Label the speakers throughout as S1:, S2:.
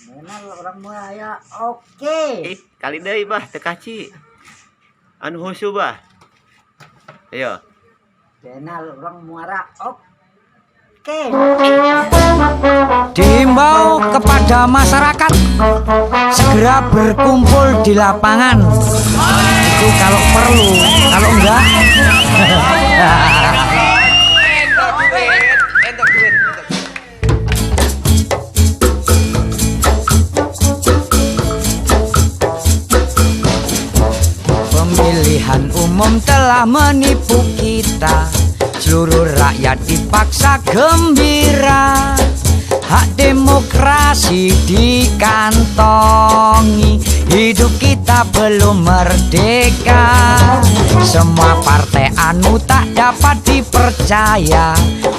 S1: Benar orang Maya. Oke.
S2: Kali deui bah teu kaci. Anu husu bah. Ayo.
S1: Benar orang Muara. Oke.
S3: Dihimbau kepada masyarakat segera berkumpul di lapangan. Itu kalau perlu, kalau enggak pemilihan umum telah menipu kita. Seluruh rakyat dipaksa gembira. Hak demokrasi dikantongi. Hidup kita belum merdeka. Semua partai anu tak dapat dipercaya.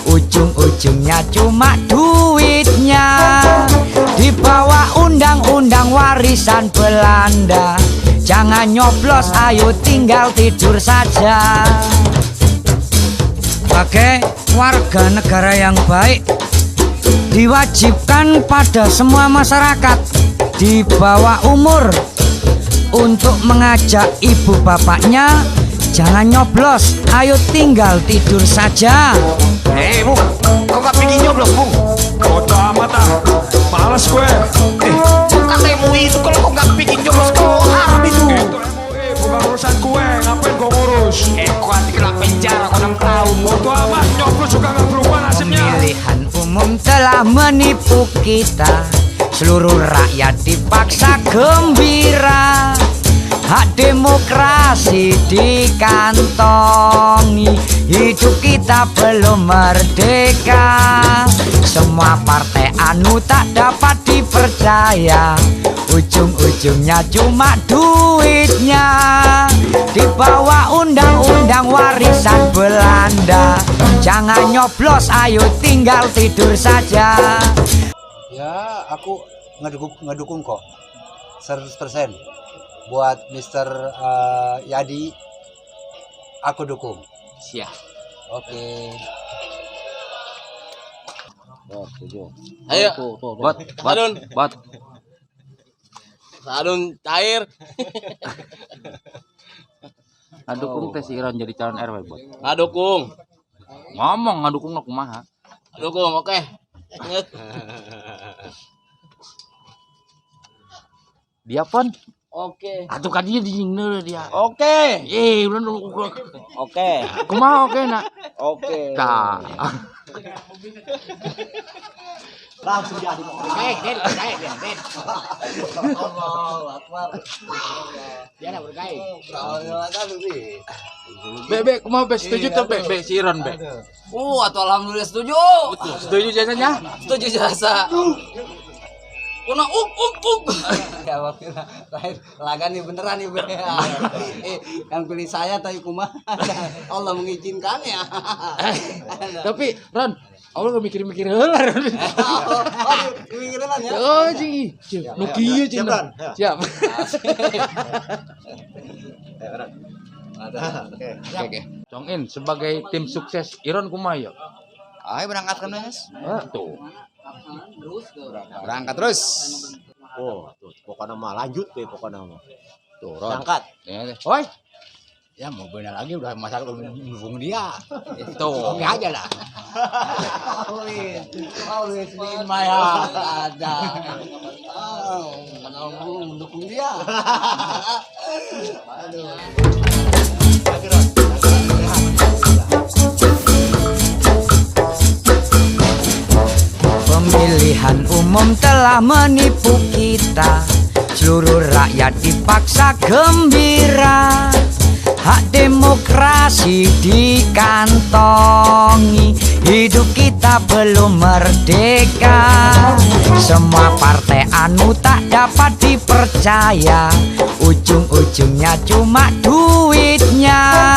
S3: Ujung-ujungnya cuma duitnya. Di bawah undang-undang warisan Belanda. Jangan nyoblos, ayo tinggal tidur saja. Sebagai warga negara yang baik, diwajibkan pada semua masyarakat di bawah umur untuk mengajak ibu bapaknya jangan nyoblos, ayo tinggal tidur saja.
S4: Bung, kok gak pengen nyoblos, Bung? Bodo amat ah, males gue. Kata MUI itu kalau kok gak pengen nyoblos, kok haram itu. Itu MUI, bukan urusan gue, ngapain gue ngurus? Kok hati kena penjara, kok 6 tahun. Bodo amat, nyoblos juga gak berubah nasibnya.
S3: Pemilihan umum telah menipu kita. Seluruh rakyat dipaksa gembira. Hak demokrasi dikantongi. Hidup kita belum merdeka. Semua partai anu tak dapat dipercaya. Ujung-ujungnya cuma duitnya. Di bawah undang-undang warisan Belanda. Jangan nyoblos, ayo tinggal tidur saja.
S5: Ya, aku ngedukung kok 100%. Buat Mr. Yadi, aku dukung.
S2: Siap.
S5: Oke.
S6: Ayo,
S2: Buat.
S6: Sadun cair.
S7: Ngadukung teh si Iron jadi calon RW buat.
S6: Ngadukung.
S7: Ngomong ngadukung aku kumaha.
S6: Dukung, oke. Ingat.
S7: Dia pun
S6: Oke.
S7: atuh kadinya dingin dia.
S6: Oke.
S7: Udah dulu.
S6: Oke.
S7: Kumaha oke nak?
S6: Oke.
S7: Tah.
S1: Langsung jadi.
S6: Baik, Den.
S1: Allahu Akbar.
S6: Dia nak berkait.
S7: Bebe, kumaha be setuju tuh be si Iron be.
S6: Atuh alhamdulillah setuju.
S7: Setuju jasanya?
S6: Setuju jasa. Kuna
S5: Ya, lagan nih beneran nih, yang pilih saya tapi kumaha Allah mengizinkan ya.
S7: Tapi Ron, Allah gak mikir-mikir heula Ron.
S5: Mikirin ya.
S7: Oh, jing. Nu kieu cing. Siap. Oke. Congin sebagai tim sukses Iron kumaha ya?
S5: Ayo berangkat kan, Mas.
S7: Tuh.
S5: Berangkat terus.
S2: Oh, tuh pokoknya mah lanjut deh pokoknya mah.
S7: Tuh, Ron.
S2: Berangkat.
S7: Oi.
S5: Ya mau benar lagi udah masalah dukung dia.
S7: Itu.
S5: Oke aja lah. Always in my heart ada. Mendukung dia. Aduh.
S3: Pemilihan umum telah menipu kita. Seluruh rakyat dipaksa gembira. Hak demokrasi dikantongi. Hidup kita belum merdeka. Semua partai anu tak dapat dipercaya. Ujung-ujungnya cuma duitnya.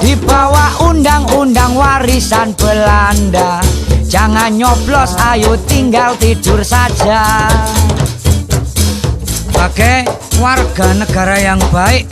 S3: Di bawah undang-undang warisan Belanda. Jangan nyoblos, ayo tinggal tidur saja. Sebagai warga negara yang baik,